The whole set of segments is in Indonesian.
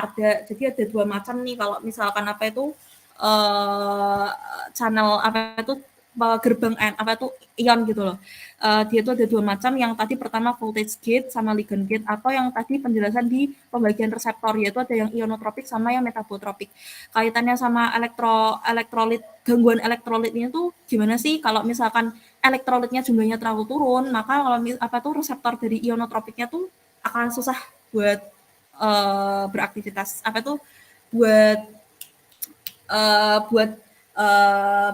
ARDA. Jadi ada 2 macam nih kalau misalkan channel gerbang ion gitu loh. Dia itu ada 2 macam, yang tadi pertama voltage gate sama ligand gate, atau yang tadi penjelasan di pembagian reseptor, yaitu ada yang ionotropik sama yang metabotropik. Kaitannya sama elektrolit, gangguan elektrolitnya tuh gimana sih? Kalau misalkan elektrolitnya jumlahnya terlalu turun, maka kalau reseptor dari ionotropiknya tuh akan susah buat beraktivitas, buat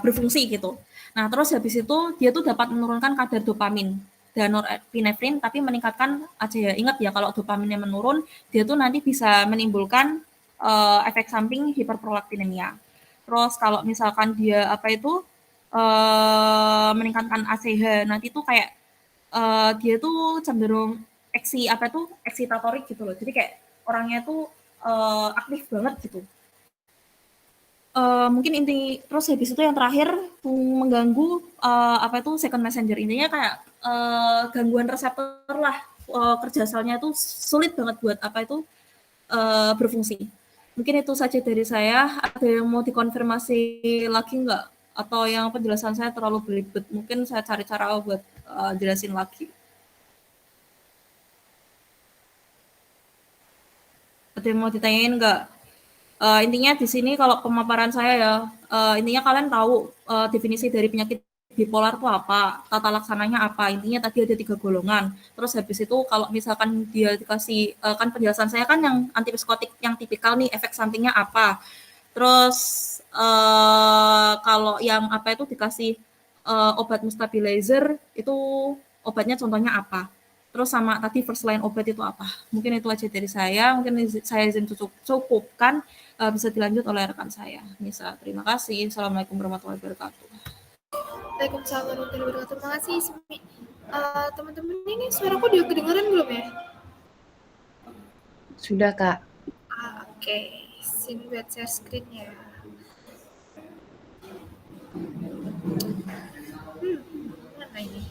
berfungsi gitu. Nah, terus habis itu dia tuh dapat menurunkan kadar dopamin dan norepinefrin, tapi meningkatkan aja ya. Ingat ya, kalau dopaminnya menurun, dia tuh nanti bisa menimbulkan efek samping hiperprolaktinemia. Terus kalau misalkan dia meningkatkan ACH, nanti tuh kayak dia tuh cenderung eksitatorik gitu loh. Jadi kayak orangnya tuh aktif banget gitu. Mungkin terus habis itu yang terakhir mengganggu second messenger. Intinya kayak gangguan reseptor lah, kerja selnya tuh sulit banget buat berfungsi. Mungkin itu saja dari saya. Ada yang mau dikonfirmasi lagi nggak? Atau yang penjelasan saya terlalu belibet? Mungkin saya cari cara buat jelasin lagi. Ada yang mau ditanyain nggak? Intinya di sini kalau pemaparan saya ya, intinya kalian tahu definisi dari penyakit bipolar itu apa, tata laksananya apa. Intinya tadi ada 3 golongan. Terus habis itu kalau misalkan dia dikasih, kan penjelasan saya kan yang antipsikotik yang tipikal nih, efek sampingnya apa. Terus kalau yang dikasih obat stabilizer itu obatnya contohnya apa. Terus sama tadi first line obat itu apa. Mungkin itu aja dari saya. Mungkin saya izin cukupkan. Bisa dilanjut oleh rekan saya. Nisa, terima kasih. Assalamualaikum warahmatullahi wabarakatuh. Waalaikumsalam warahmatullahi wabarakatuh. Terima kasih, Ismi. Teman-teman ini suaraku udah kedengaran belum ya? Sudah, Kak. Oke. Sini buat share screen-nya. Mana ini?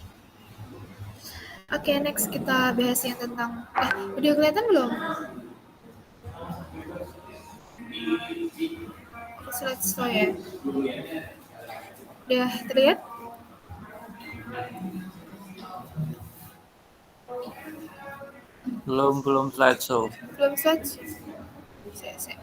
Oke, next kita bahas yang tentang... udah kelihatan belum? Slide ya. Udah terlihat? Belum slideshow. Belum slideshow. Saya.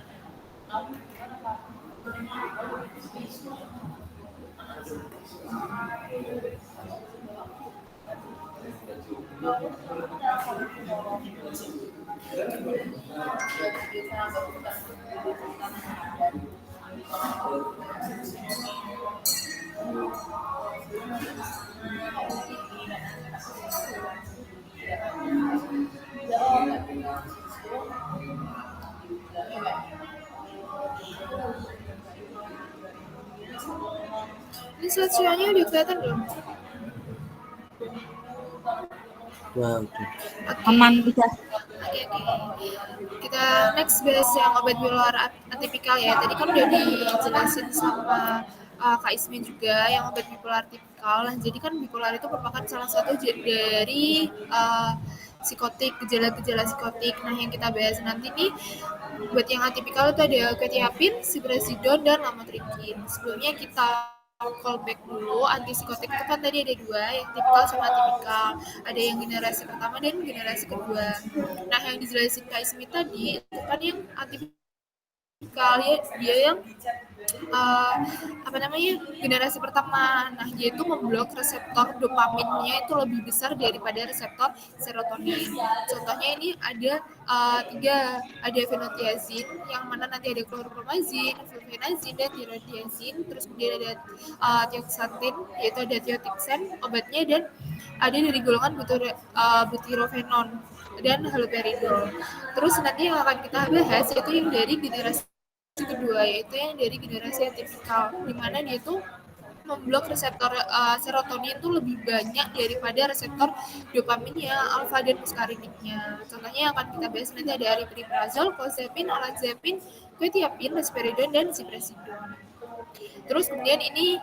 Ini slide-nya udah kelihatan belum? Udah. Aman, udah. Oke. Kita next bahas yang obat bipolar atipikal ya. Tadi kan udah dijelasin sama Kak Ismin juga yang obat bipolar tipikal. Nah, jadi kan bipolar itu merupakan salah satu dari psikotik, gejala-gejala psikotik. Nah, yang kita bahas nanti nih buat yang atipikal itu ada quetiapin, ziprasidon, dan lamotrigin. Sebelumnya kita callback dulu, antipsikotik itu kan tadi ada 2, yang tipikal sama atipikal. Ada yang generasi pertama dan generasi kedua. Nah, yang dijelasin Kak Ismi tadi itu kan yang atipikal, dia yang generasi pertama. Nah, dia itu memblok reseptor dopaminnya itu lebih besar daripada reseptor serotonin. Contohnya ini ada 3, ada fenotiazin, yang mana nanti ada chlorpromazin, flurfenazin, dan tirodiazin. Terus kemudian ada tioxantin, yaitu ada tioxan obatnya, dan ada dari golongan butyrofenon dan haloperidol. Terus nanti yang akan kita bahas itu yang dari generasi kedua, yaitu yang dari generasi atipikal, di mana dia tuh memblok reseptor serotonin itu lebih banyak daripada reseptor dopaminnya, alfa dan muskariniknya. Contohnya yang akan kita bahas nanti ada aripiprazol, clozapine, olanzapine, quetiapin, risperidon, dan ziprasidon. Terus kemudian ini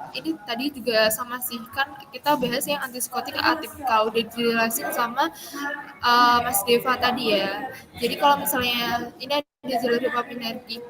tadi juga sama sih, kan kita bahas yang antipsikotik atipikal, udah dijelasin sama Mas Deva tadi ya. Jadi kalau misalnya ini ada jalur dopaminergic.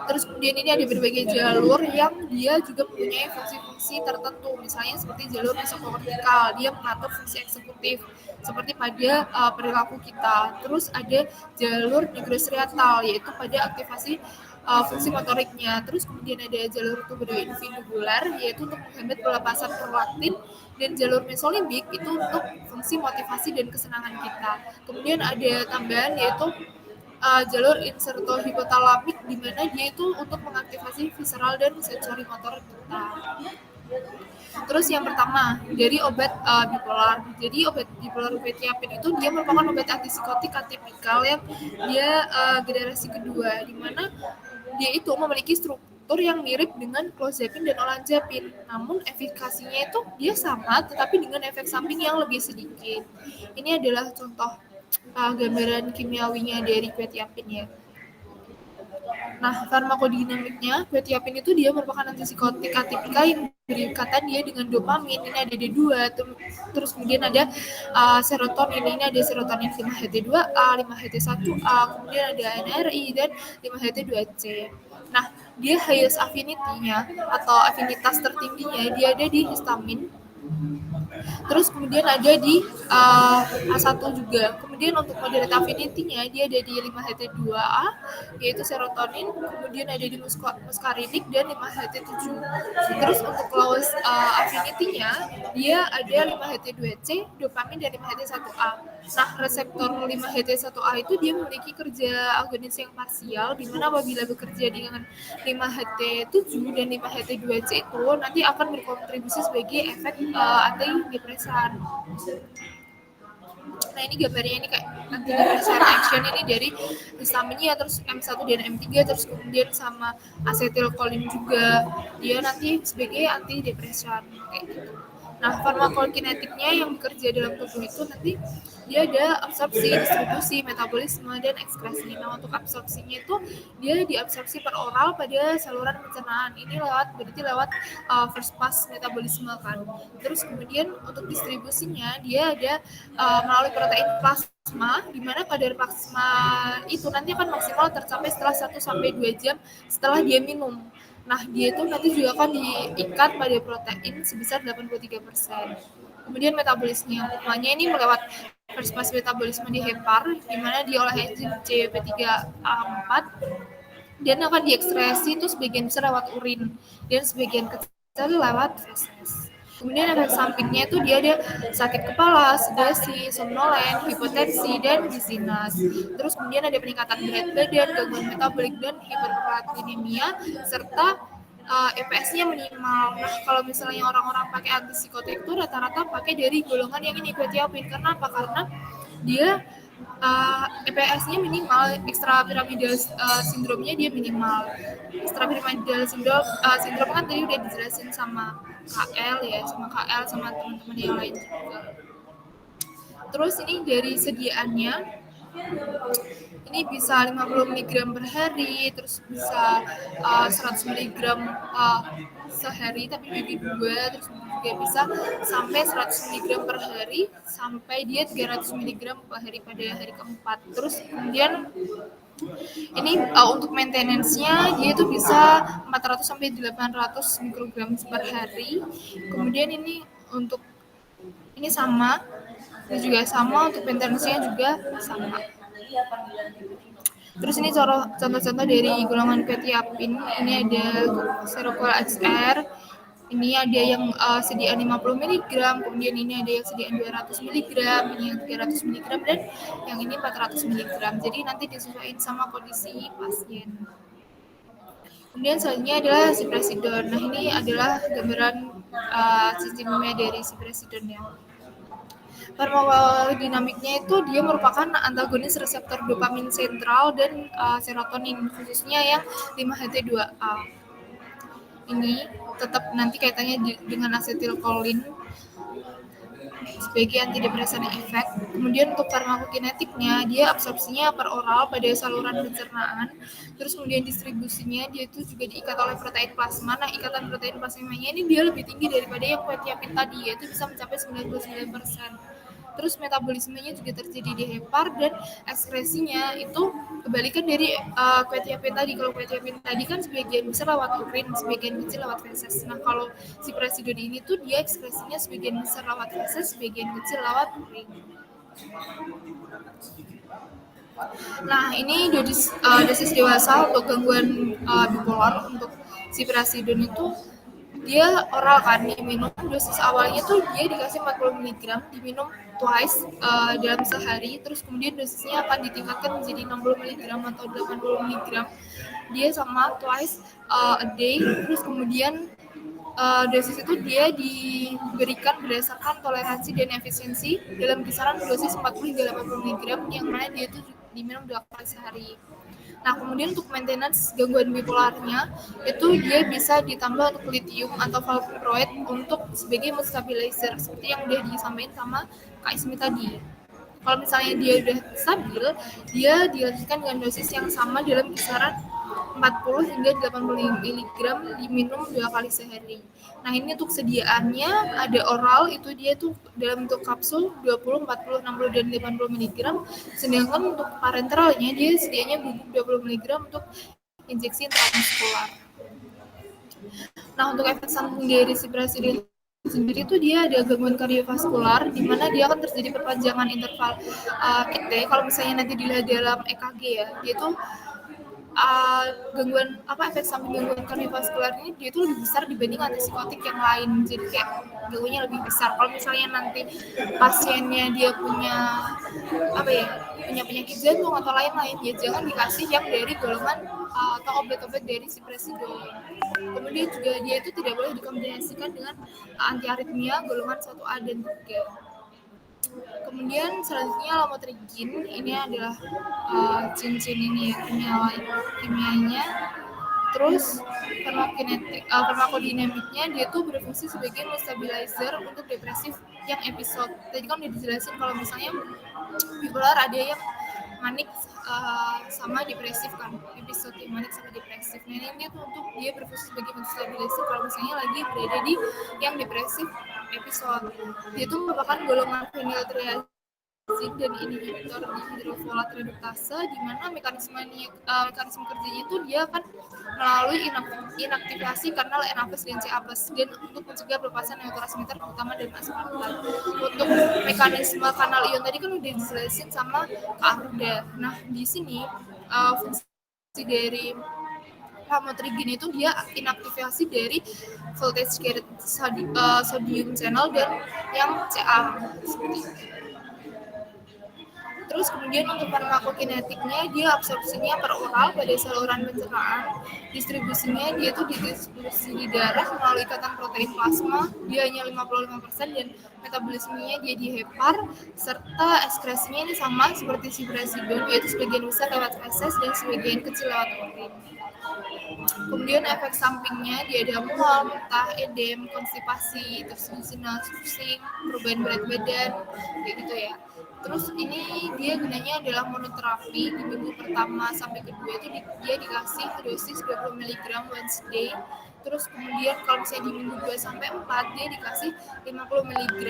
Terus kemudian ini ada berbagai jalur yang dia juga mempunyai fungsi-fungsi tertentu, misalnya seperti jalur mesokortikal, dia mengatur fungsi eksekutif seperti pada perilaku kita. Terus ada jalur nigrostriatal, yaitu pada aktivasi fungsi motoriknya. Terus kemudian ada jalur tuberoindividular, yaitu untuk menghambat pelepasan prolaktin, dan jalur mesolimbik itu untuk fungsi motivasi dan kesenangan kita. Kemudian ada tambahan yaitu jalur insertohipotalamik, di mana dia itu untuk mengaktifasi visceral dan sensori motor kita. Terus yang pertama dari obat bipolar. Jadi obat bipolar quetiapin itu dia merupakan obat antipsikotik atipikal yang dia generasi kedua, di mana dia itu memiliki struktur yang mirip dengan clozapine dan olanzapine. Namun efikasinya itu dia sama, tetapi dengan efek samping yang lebih sedikit. Ini adalah contoh gambaran kimiawinya dari quetiapin ya. Nah, farmakodinamiknya, quetiapin itu dia merupakan antipsikotik atipikal yang berikatan dia dengan dopamin. Ini ada D2, terus kemudian ada serotonin. Ini ada serotonin 5-HT2A, 5-HT1A, kemudian ada NRI dan 5-HT2C. Nah, dia highest affinity-nya atau afinitas tertingginya dia ada di histamin. Terus kemudian ada di A1 juga. Kemudian untuk moderate affinity-nya dia ada di 5-HT2A, yaitu serotonin. Kemudian ada di muscarinic dan 5-HT7. Terus untuk lowest affinity-nya dia ada 5-HT2C, dopamin, dan 5-HT1A. Nah, reseptor 5-HT1A itu dia memiliki kerja agonis yang parsial, di mana apabila bekerja dengan 5-HT7 dan 5-HT2C itu nanti akan berkontribusi sebagai efek antidepresan. Nah, ini gambarnya ini kayak antidepresan action ini dari histaminnya, terus M1 dan M3, terus kemudian sama asetilkolin juga. Dia nanti sebagai antidepresan kayak gitu. Nah, farmakokinetiknya yang bekerja dalam tubuh itu nanti dia ada absorpsi, distribusi, metabolisme, dan ekskresi. Nah, untuk absorpsinya itu dia diabsorpsi per oral pada saluran pencernaan. Ini berarti lewat first pass metabolisme kan. Terus kemudian untuk distribusinya dia ada melalui protein plasma, di mana kadar plasma itu nanti akan maksimal tercapai setelah 1-2 jam setelah dia minum. Nah, dia itu nanti juga akan diikat pada protein sebesar 83%. Kemudian metabolisme, makanya ini melewat first pass metabolisme di hepar, di mana diolah enzim CYP3A4 dan akan diekskresi itu sebagian besar lewat urin dan sebagian kecil lewat feses. Kemudian efek sampingnya itu dia ada sakit kepala, sedasi, somnolen, hipotensi, dan dizziness. Terus kemudian ada peningkatan berat badan, gangguan metabolik, dan hiperprolaktinemia, serta EPS-nya minimal. Nah, kalau misalnya orang-orang pakai antipsikotik itu rata-rata pakai dari golongan yang ini quetiapin. Karena apa? Karena dia EPS-nya minimal, extrapiramidal sindromnya dia minimal. Extrapiramidal sindrom kan tadi udah dijelasin sama KL sama teman-teman yang lain juga. Terus ini dari sediaannya, ini bisa 50 mg per hari, terus bisa 100 mg sehari tapi bagi 2, terus juga bisa sampai 100 mg per hari sampai dia 300 mg per hari pada hari keempat. Terus kemudian ini untuk maintenance-nya dia tuh bisa 400 sampai 800 mikrogram per hari. Kemudian ini untuk ini sama, ini juga sama, untuk maintenance-nya juga sama. Terus ini contoh-contoh dari golongan quetiapin. Ini ada Seroquel XR. Ini ada yang sediaan 50 mg, kemudian ini ada yang sediaan 200 mg, ini yang 300 mg, dan yang ini 400 mg. Jadi nanti disesuaikan sama kondisi pasien. Kemudian selanjutnya adalah ziprasidon. Nah, ini adalah gambaran sistemnya dari ziprasidon ya. Farmakodinamiknya itu dia merupakan antagonis reseptor dopamin sentral dan serotonin, khususnya yang 5-HT2A. Ini tetap nanti kaitannya dengan asetilkolin sebagai antidepresan efek. Kemudian untuk farmakokinetiknya, dia absorpsinya per oral pada saluran pencernaan. Terus kemudian distribusinya dia itu juga diikat oleh protein plasma. Nah, ikatan protein plasmanya ini dia lebih tinggi daripada yang quetiapin tadi, yaitu bisa mencapai 99%. terus metabolismenya juga terjadi di hepar, dan ekskresinya itu kebalikan dari quetiapin tadi. Kalau quetiapin tadi kan sebagian besar lewat urin, sebagian kecil lewat feses. Nah kalau si presidon ini tuh dia ekskresinya sebagian besar lewat feses, sebagian kecil lewat urin. Nah, ini dosis dewasa untuk gangguan bipolar untuk si presidon itu dia oral kan, diminum. Dosis awalnya tuh dia dikasih 40 mg, diminum twice dalam sehari, terus kemudian dosisnya akan ditingkatkan menjadi 60 mg atau 80 mg. Dia sama twice a day, terus kemudian dosis itu dia diberikan berdasarkan toleransi dan efisiensi dalam kisaran dosis 40 hingga 80 mg, yang mana dia itu diminum 2 kali sehari. Nah, kemudian untuk maintenance gangguan bipolarnya itu dia bisa ditambah untuk lithium atau valproate untuk sebagai mood stabilizer seperti yang udah disampaikan sama Kak Ismi tadi. Kalau misalnya dia udah stabil, dia dilanjutkan dengan dosis yang sama dalam kisaran 40 hingga 80 mg diminum 2 kali sehari. Nah, ini untuk sediaannya ada oral, itu dia tuh dalam bentuk kapsul 20, 40, 60, dan 80 mg. Sedangkan untuk parenteralnya dia sedianya bubuk 20 mg untuk injeksi intramuskular. Nah, untuk efek samping dari si presidon sendiri itu dia ada gangguan kardiovaskular, di mana dia akan terjadi perpanjangan interval KT. Kalau misalnya nanti dilihat dalam EKG ya, dia tuh gangguan efek samping gangguan kardiovaskular ini dia tuh lebih besar dibanding antipsikotik yang lain, jadi kayak gangguannya lebih besar. Kalau misalnya nanti pasiennya dia punya punya penyakit jantung atau lain-lain, ya jangan dikasih yang dari golongan atau obat-obat dari si presidon. Kemudian juga dia itu tidak boleh dikombinasikan dengan antiaritmia golongan 1A dan 3. Kemudian selanjutnya lamotrigin, ini adalah cincin ini ya, kimianya. Terus farmakodinamiknya dia tuh berfungsi sebagai stabilizer untuk depresif yang episode. Tadi kan udah dijelasin kalau misalnya bipolar ada yang manik sama depresif kan, episode yang manik sama depresif. Nah, ini tuh untuk dia berfungsi sebagai stabilizer kalau misalnya lagi berada di yang depresif episode. Dia tuh merupakan golongan phenyltriazin dan inhibitor dihidrofolat reduktase, di mana mekanisme kerjanya itu dia akan melalui inaktivasi kanal N-APAS dan C-APAS, dan untuk mencegah pelepasan neurotransmitter terutama dari aspartam. Untuk mekanisme kanal ion tadi kan udah dijelasin sama Kak Arda. Nah, di sini fungsi dari lamotrigin itu dia inaktivasi dari voltage gated sodium channel dan yang CA seperti itu. Terus kemudian untuk farmakokinetiknya dia absorpsinya per oral pada saluran pencernaan, distribusinya dia tuh didistribusi di darah melalui ikatan protein plasma, dia hanya 55%, dan metabolismenya dia di hepar, serta ekskresinya ini sama seperti si presidon, yaitu sebagian besar lewat feses dan sebagian kecil lewat urin. Kemudian efek sampingnya dia ada mual, muntah, edem, konstipasi, terus halusinasi, pusing, perubahan berat badan, kayak gitu ya. Terus ini dia gunanya adalah monoterapi. Di minggu pertama sampai kedua itu dia dikasih dosis 20 mg once a day. Terus kemudian kalau misalnya di minggu 2 sampai 4 dia dikasih 50 mg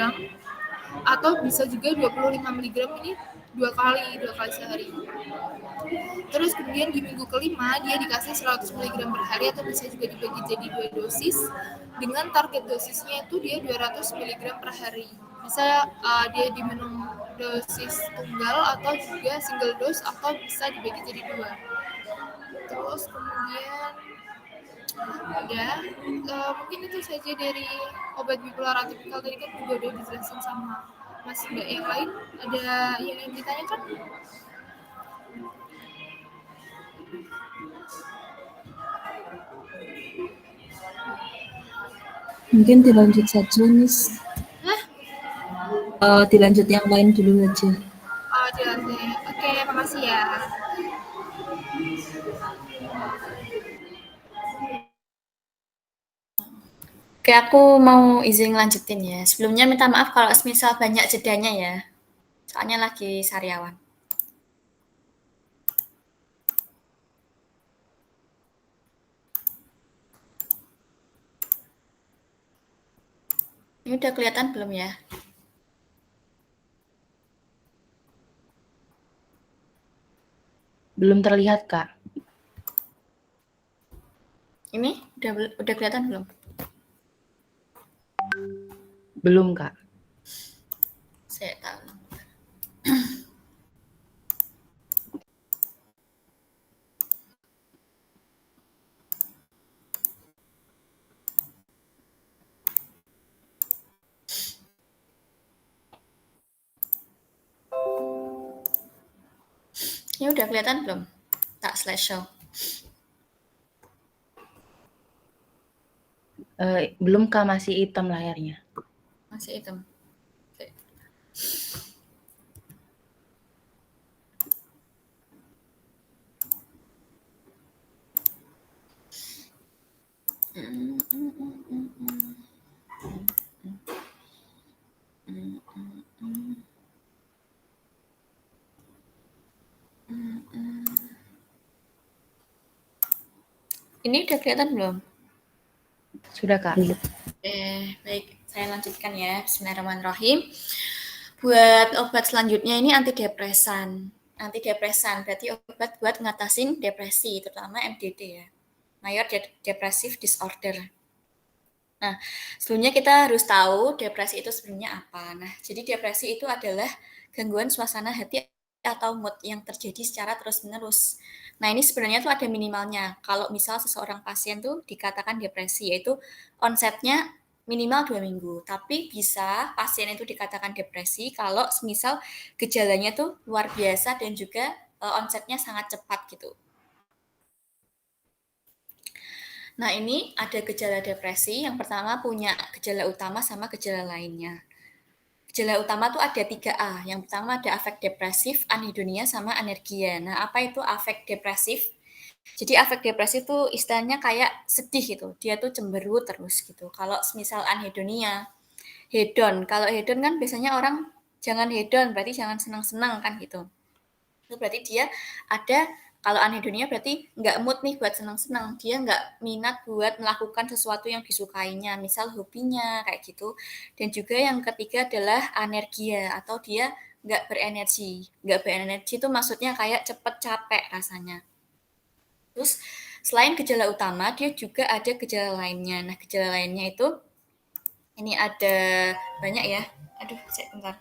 atau bisa juga 25 mg ini dua kali sehari. Terus kemudian di minggu kelima dia dikasih 100 mg per hari atau bisa juga dibagi jadi 2 dosis, dengan target dosisnya itu dia 200 mg per hari. Bisa dia diminum dosis tunggal atau juga single dose atau bisa dibagi jadi 2. Terus kemudian mungkin itu saja dari obat bipolar atipikal tadi kan juga udah dijelasin sama Mas Mbak. Yang lain ada yang ingin ditanyakan? Mungkin dilanjut saja, Miss. Dilanjut yang lain dulu aja. Dilanjut. Oke, makasih ya. Oke, aku mau izin lanjutin ya. Sebelumnya minta maaf kalau misal banyak jedanya ya. Soalnya lagi sariawan. Ini udah kelihatan belum ya? Belum terlihat, Kak. Ini udah kelihatan belum? Belum, Kak. Saya tahu. Ini udah kelihatan belum? Tak slideshow. Belum, Kak, masih hitam layarnya. Masih hitam. Oke. Ini udah kelihatan belum? Sudah, Kak. Baik, saya lanjutkan ya. Bismillahirrahmanirrahim. Buat obat selanjutnya ini antidepresan. Antidepresan berarti obat buat ngatasin depresi, terutama MDD ya. Major Depressive Disorder. Nah, sebelumnya kita harus tahu depresi itu sebenarnya apa. Nah, jadi depresi itu adalah gangguan suasana hati atau mood yang terjadi secara terus-menerus. Nah, ini sebenarnya tuh ada minimalnya. Kalau misal seseorang pasien tuh dikatakan depresi, yaitu onsetnya minimal 2 minggu. Tapi bisa pasien itu dikatakan depresi kalau misal gejalanya tuh luar biasa dan juga onsetnya sangat cepat gitu. Nah, ini ada gejala depresi. Yang pertama punya gejala utama sama gejala lainnya. Gejala utama tuh ada 3A. Yang pertama ada afek depresif, anhedonia, sama anergia. Nah, apa itu afek depresif? Jadi afek depresif tuh istilahnya kayak sedih gitu. Dia tuh cemberut terus gitu. Kalau misal anhedonia, hedon. Kalau hedon kan biasanya orang jangan hedon, berarti jangan senang-senang kan gitu. Itu berarti dia ada, kalau anhedonia berarti nggak mood nih buat senang-senang. Dia nggak minat buat melakukan sesuatu yang disukainya, misal hobinya kayak gitu. Dan juga yang ketiga adalah anergia, atau dia nggak berenergi. Nggak berenergi itu maksudnya kayak cepet capek rasanya. Terus selain gejala utama, dia juga ada gejala lainnya. Nah, gejala lainnya itu, ini ada banyak ya. Aduh, bentar.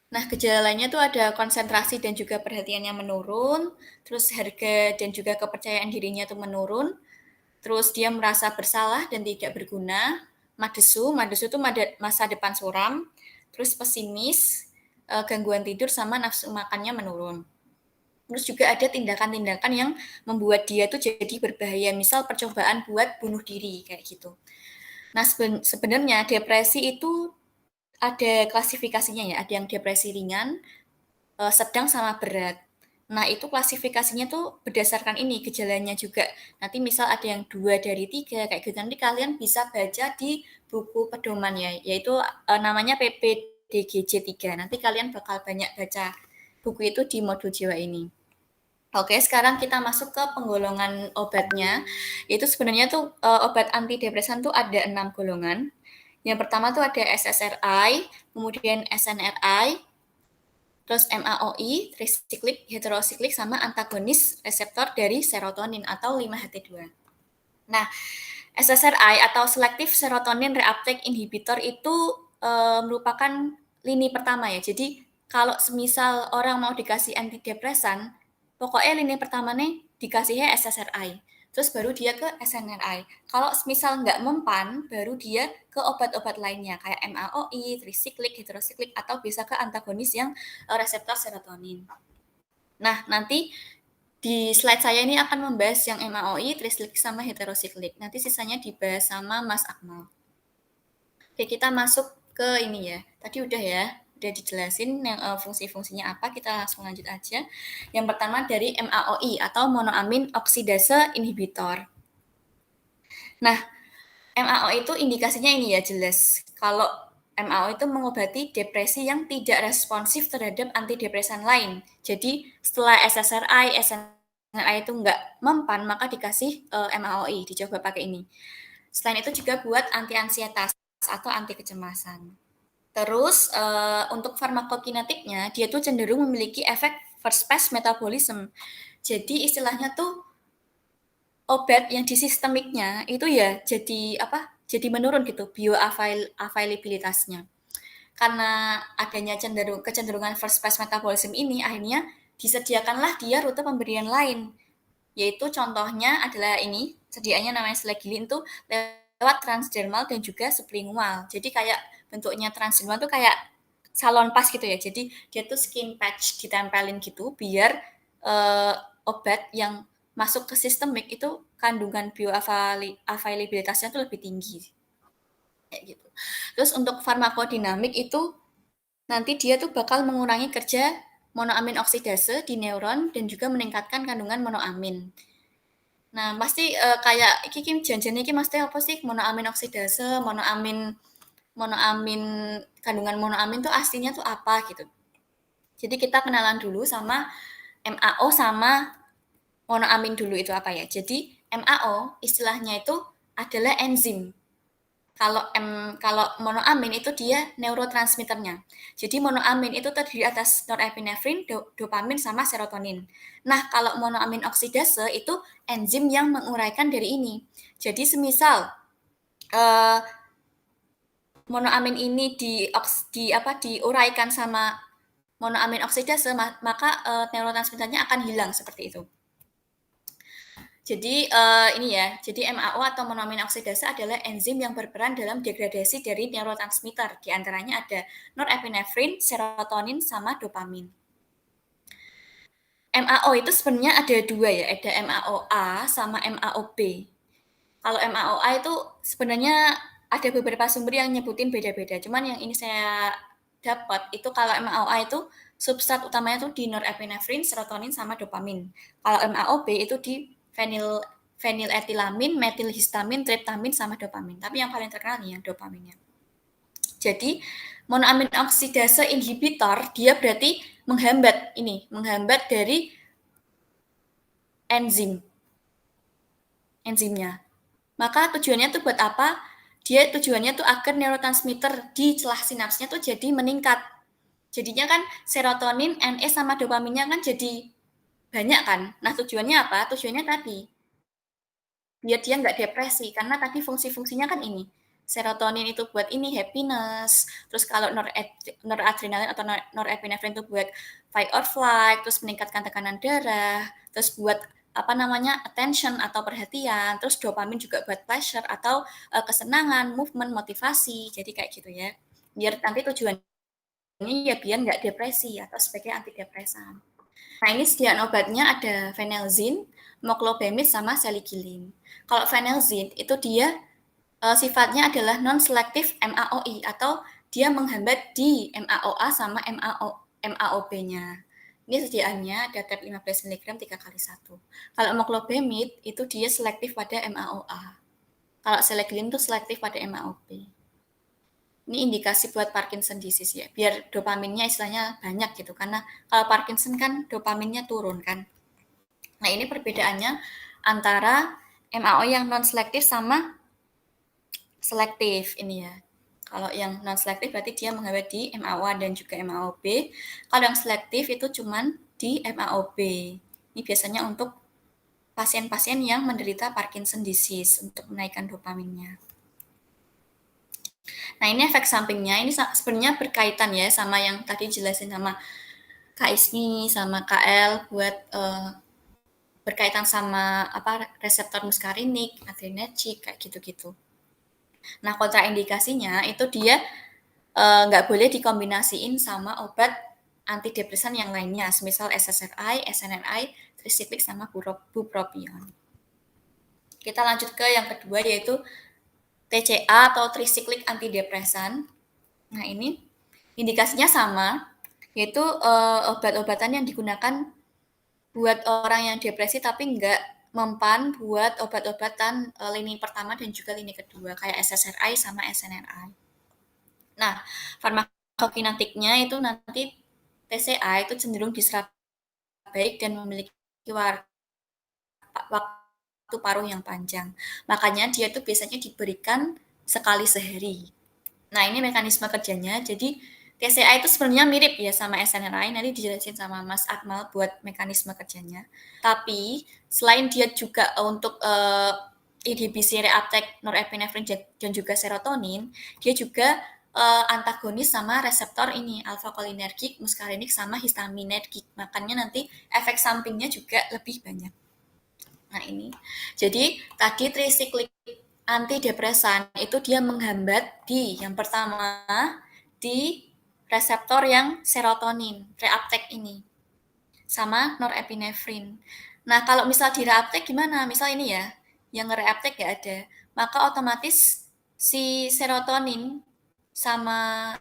Nah, gejala lainnya tuh ada konsentrasi dan juga perhatiannya menurun, terus harga dan juga kepercayaan dirinya tuh menurun, terus dia merasa bersalah dan tidak berguna, madesu tuh masa depan suram, terus pesimis, gangguan tidur sama nafsu makannya menurun. Terus juga ada tindakan-tindakan yang membuat dia tuh jadi berbahaya, misal percobaan buat bunuh diri kayak gitu. Nah, sebenarnya depresi itu ada klasifikasinya ya, ada yang depresi ringan, sedang sama berat. Nah, itu klasifikasinya tuh berdasarkan ini, gejalanya juga. Nanti misal ada yang 2 dari 3, kayak gitu. Nanti kalian bisa baca di buku pedoman ya, yaitu namanya PPDGJ 3. Nanti kalian bakal banyak baca buku itu di modul jiwa ini. Oke, sekarang kita masuk ke penggolongan obatnya. Itu sebenarnya tuh obat antidepresan tuh ada 6 golongan. Yang pertama tuh ada SSRI, kemudian SNRI, terus MAOI, trisiklik, heterosiklik, sama antagonis reseptor dari serotonin atau 5-HT2. Nah, SSRI atau Selective Serotonin Reuptake Inhibitor itu merupakan lini pertama ya. Jadi kalau semisal orang mau dikasih antidepresan, pokoknya lini pertamanya dikasihnya SSRI. Terus baru dia ke SNRI. Kalau misal nggak mempan, baru dia ke obat-obat lainnya kayak MAOI, trisiklik, heterosiklik, atau bisa ke antagonis yang reseptor serotonin. Nah, nanti di slide saya ini akan membahas yang MAOI, trisiklik, sama heterosiklik. Nanti sisanya dibahas sama Mas Akmal. Oke, kita masuk ke ini ya. Tadi udah ya, udah dijelasin yang fungsi-fungsinya apa, kita langsung lanjut aja. Yang pertama dari MAOI atau monoamin oksidase inhibitor. Nah, MAOI itu indikasinya ini ya jelas. Kalau MAOI itu mengobati depresi yang tidak responsif terhadap antidepresan lain. Jadi setelah SSRI, SNRI itu nggak mempan, maka dikasih MAOI, dicoba pakai ini. Selain itu juga buat anti ansietas atau anti kecemasan. Terus untuk farmakokinetiknya, dia tuh cenderung memiliki efek first pass metabolism. Jadi istilahnya tuh obat yang di sistemiknya itu ya jadi apa? Jadi menurun gitu bioavailabilitasnya. Karena adanya kecenderungan first pass metabolism ini, akhirnya disediakanlah dia rute pemberian lain. Yaitu contohnya adalah ini, sediaannya namanya selegiline tuh lewat transdermal dan juga sublingual. Jadi kayak bentuknya transdermal tuh kayak salon pas gitu ya. Jadi dia tuh skin patch ditempelin gitu biar obat yang masuk ke sistemik itu kandungan bioavailabilitasnya tuh lebih tinggi. Kayak gitu. Terus untuk farmakodinamik itu nanti dia tuh bakal mengurangi kerja monoamin oksidase di neuron dan juga meningkatkan kandungan monoamin. Nah, pasti kayak iki janjane iki mesti apa sih monoamin oksidase, monoamin kandungan monoamin tuh aslinya tuh apa gitu. Jadi kita kenalan dulu sama MAO sama monoamin dulu itu apa ya. Jadi MAO istilahnya itu adalah enzim. Kalau monoamin itu dia neurotransmitternya. Jadi monoamin itu terdiri atas norepinefrin, dopamin sama serotonin. Nah, kalau monoamin oksidase itu enzim yang menguraikan dari ini. Jadi semisal monoamin ini diuraikan sama monoamin oksidase, maka neurotransmitternya akan hilang seperti itu. Jadi ini ya, jadi MAO atau monoamin oksidase adalah enzim yang berperan dalam degradasi dari neurotransmitter. Di antaranya ada norepinefrin, serotonin, sama dopamin. MAO itu sebenarnya ada dua ya, ada MAO-A sama MAO-B. Kalau MAO-A itu sebenarnya ada beberapa sumber yang nyebutin beda-beda. Cuman yang ini saya dapat itu kalau MAO-A itu substrat utamanya tuh di norepinefrin, serotonin, sama dopamin. Kalau MAO-B itu di feniletilamin, metilhistamin, triptamin, sama dopamin. Tapi yang paling terkenal nih yang dopaminnya. Jadi monoamin oksidase inhibitor dia berarti menghambat dari enzimnya. Maka tujuannya tuh buat apa? Tujuannya tuh agar neurotransmitter di celah sinapsnya tuh jadi meningkat. Jadinya kan serotonin, NE sama dopaminnya kan jadi banyak kan. Nah tujuannya apa? Tujuannya tadi biar dia nggak depresi karena tadi fungsi-fungsinya kan ini. Serotonin itu buat ini happiness, terus kalau noradrenalin atau norepinefrin itu buat fight or flight, terus meningkatkan tekanan darah, terus buat attention atau perhatian, terus dopamin juga buat pleasure atau kesenangan, movement, motivasi, jadi kayak gitu ya. Biar nanti tujuannya ya biar nggak depresi atau sebagai antidepresan. Nah ini sediaan obatnya ada phenelzine, moclobemid, sama salicyline. Kalau phenelzine itu dia sifatnya adalah non-selective MAOI atau dia menghambat di MAOA sama MAOB-nya. Ini sediaannya ada tab 15 mg 3x1. Kalau moclobemid itu dia selektif pada MAOA. Kalau salicyline itu selektif pada MAOB. Ini indikasi buat Parkinson disease ya, biar dopaminnya istilahnya banyak gitu, karena kalau Parkinson kan dopaminnya turun kan. Nah ini perbedaannya antara MAO yang non-selektif sama selektif ini ya. Kalau yang non-selektif berarti dia menghambat di MAO-A dan juga MAO-B. Kalau yang selektif itu cuman di MAO-B. Ini biasanya untuk pasien-pasien yang menderita Parkinson disease untuk menaikkan dopaminnya. Nah ini efek sampingnya, ini sebenarnya berkaitan ya sama yang tadi jelasin sama Kak Ismi sama KL buat berkaitan sama reseptor muskarinik, adrenergic, kayak gitu-gitu. Nah kontraindikasinya itu dia nggak boleh dikombinasiin sama obat antidepresan yang lainnya, semisal SSRI, SNRI, tricyclic, sama bupropion. Kita lanjut ke yang kedua yaitu TCA atau tricyclic antidepresan. Nah ini indikasinya sama, yaitu obat-obatan yang digunakan buat orang yang depresi tapi nggak mempan buat obat-obatan lini pertama dan juga lini kedua kayak SSRI sama SNRI. Nah farmakokinetiknya itu nanti TCA itu cenderung diserap baik dan memiliki waktu paruh yang panjang. Makanya dia itu biasanya diberikan sekali sehari. Nah, ini mekanisme kerjanya. Jadi TCA itu sebenarnya mirip ya sama SNRI, nanti dijelasin sama Mas Akmal buat mekanisme kerjanya. Tapi selain dia juga untuk inhibisi reuptake norepinefrin dan juga serotonin, dia juga antagonis sama reseptor ini, alfa kolinergik, muskarinik, sama histaminergik. Makanya nanti efek sampingnya juga lebih banyak. Nah ini, jadi tadi trisiklik antidepresan itu dia menghambat di yang pertama di reseptor yang serotonin, reuptake ini, sama norepinefrin. Nah kalau misal di reuptake gimana? Misal ini ya, yang reuptake nggak ada, maka otomatis si serotonin sama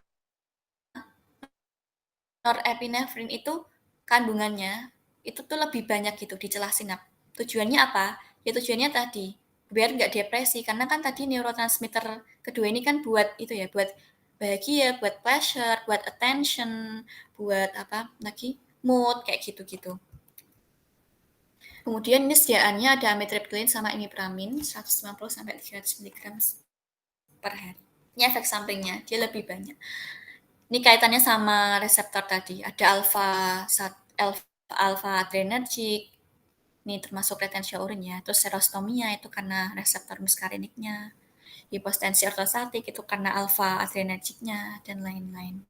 norepinefrin itu kandungannya itu tuh lebih banyak gitu di celah sinap. Tujuannya apa? Ya tujuannya tadi biar nggak depresi, karena kan tadi neurotransmitter kedua ini kan buat itu ya, buat bahagia, buat pleasure, buat attention, buat apa lagi, mood kayak gitu-gitu. Kemudian ini sediaannya ada amitriptyline sama imipramin 150 sampai 300 mg per hari. Ini efek sampingnya dia lebih banyak. Ini kaitannya sama reseptor tadi. Ada alpha adrenergic, ini termasuk retensia urin ya. Terus serostomia itu karena reseptor muskariniknya. Hipostensi ortostatik itu karena alpha adrenergiknya dan lain-lain.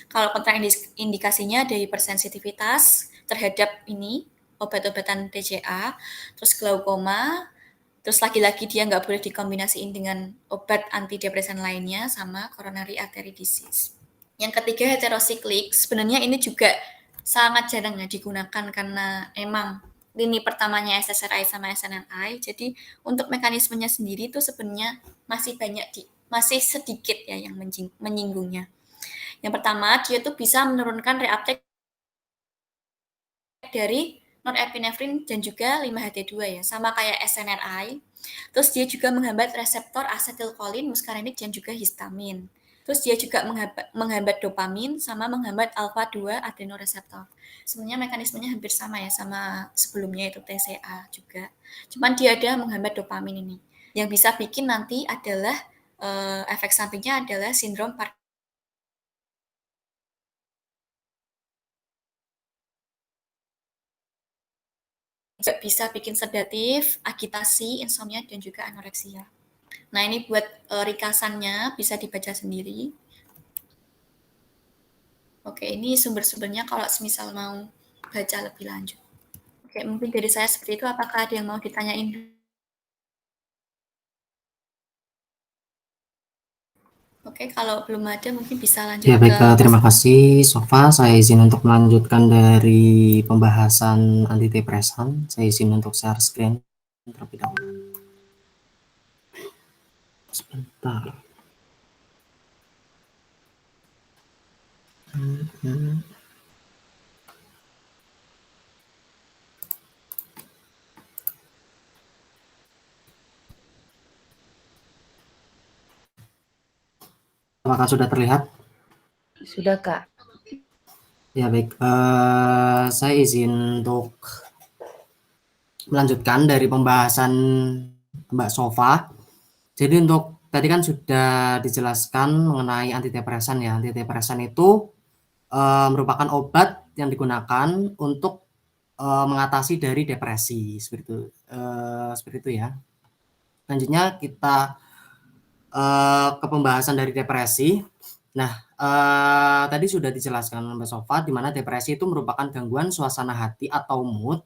Kalau kontraindikasinya ada hipersensitivitas terhadap ini obat-obatan TCA, terus glaukoma, terus lagi-lagi dia nggak boleh dikombinasiin dengan obat antidepresan lainnya sama coronary artery disease. Yang ketiga heterosiklik, sebenarnya ini juga sangat jarang ya digunakan karena emang lini pertamanya SSRI sama SNRI, jadi untuk mekanismenya sendiri tuh sebenarnya masih sedikit ya yang menyinggungnya. Yang pertama, dia tuh bisa menurunkan reuptake dari norepinefrin dan juga 5-HT2 ya, sama kayak SNRI. Terus dia juga menghambat reseptor asetilkolin, muskarinik, dan juga histamin. Terus dia juga menghambat dopamin sama menghambat alpha-2 adrenoreseptor. Sebenarnya mekanismenya hampir sama ya, sama sebelumnya itu TCA juga. Cuman dia ada menghambat dopamin ini. Yang bisa bikin nanti adalah efek sampingnya adalah sindrom bisa bikin sedatif, agitasi, insomnia, dan juga anoreksia. Nah ini buat ringkasannya bisa dibaca sendiri. Oke, ini sumber-sumbernya kalau semisal mau baca lebih lanjut. Oke, mungkin dari saya seperti itu. Apakah ada yang mau ditanyain? Oke, kalau belum ada mungkin bisa lanjut. Ya baik, terima kasih Sofa. Saya izin untuk melanjutkan dari pembahasan antidepresan. Saya izin untuk share screen terlebih dahulu. Sebentar. Apakah sudah terlihat? Sudah, Kak. Ya baik, saya izin untuk melanjutkan dari pembahasan Mbak Sofa. Jadi untuk tadi kan sudah dijelaskan mengenai antidepresan ya. Antidepresan itu merupakan obat yang digunakan untuk mengatasi dari depresi seperti itu ya. Selanjutnya kita ke pembahasan dari depresi. Nah, tadi sudah dijelaskan Mbak Sofa di mana depresi itu merupakan gangguan suasana hati atau mood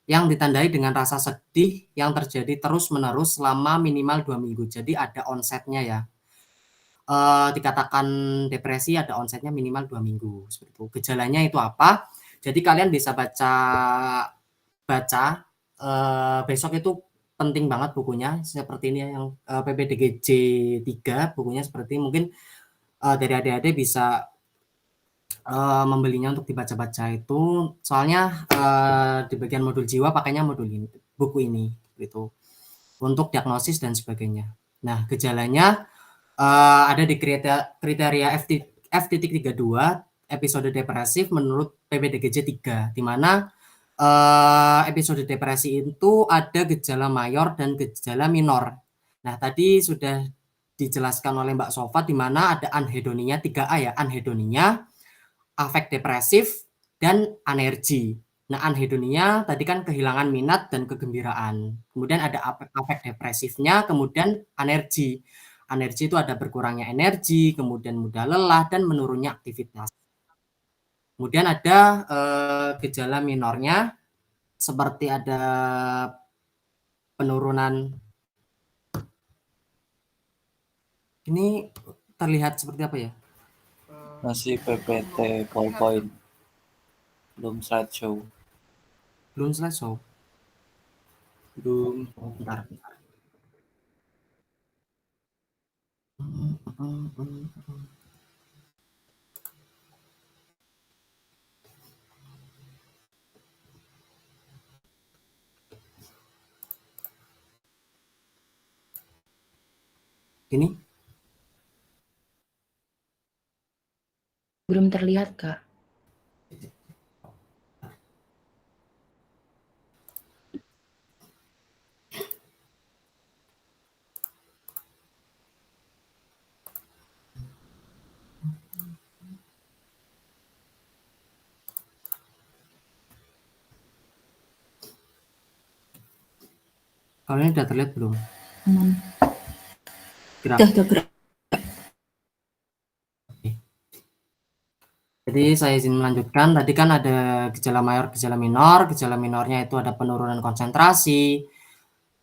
yang ditandai dengan rasa sedih yang terjadi terus-menerus selama minimal 2 minggu. Jadi ada onsetnya ya. Dikatakan depresi ada onsetnya minimal 2 minggu seperti itu. Gejalanya itu apa? Jadi kalian bisa baca besok itu penting banget bukunya seperti ini yang PPDGJ 3 bukunya seperti mungkin dari adik-adik bisa membelinya untuk dibaca-baca itu soalnya di bagian modul jiwa pakainya modul ini buku ini gitu untuk diagnosis dan sebagainya. Nah gejalanya ada di kriteria F.32 episode depresif menurut PPDGJ 3 di mana episode depresi itu ada gejala mayor dan gejala minor. Nah tadi sudah dijelaskan oleh Mbak Sofa, di mana ada anhedonia 3A ya, anhedonia, afek depresif, dan anergi. Nah, anhedonia tadi kan kehilangan minat dan kegembiraan. Kemudian ada afek depresifnya, kemudian anergi. Anergi itu ada berkurangnya energi, kemudian mudah lelah, dan menurunnya aktivitas. Kemudian ada gejala minornya, seperti ada penurunan. Ini terlihat seperti apa ya? Masih PPT PowerPoint. Belum slideshow. Belum slideshow. Belum. Bentar. Ini Belum terlihat, Kak. kalau ini sudah terlihat belum? Gerak. Udah gerak. Jadi saya izin melanjutkan. Tadi kan ada gejala mayor, gejala minor. Gejala minornya itu ada penurunan konsentrasi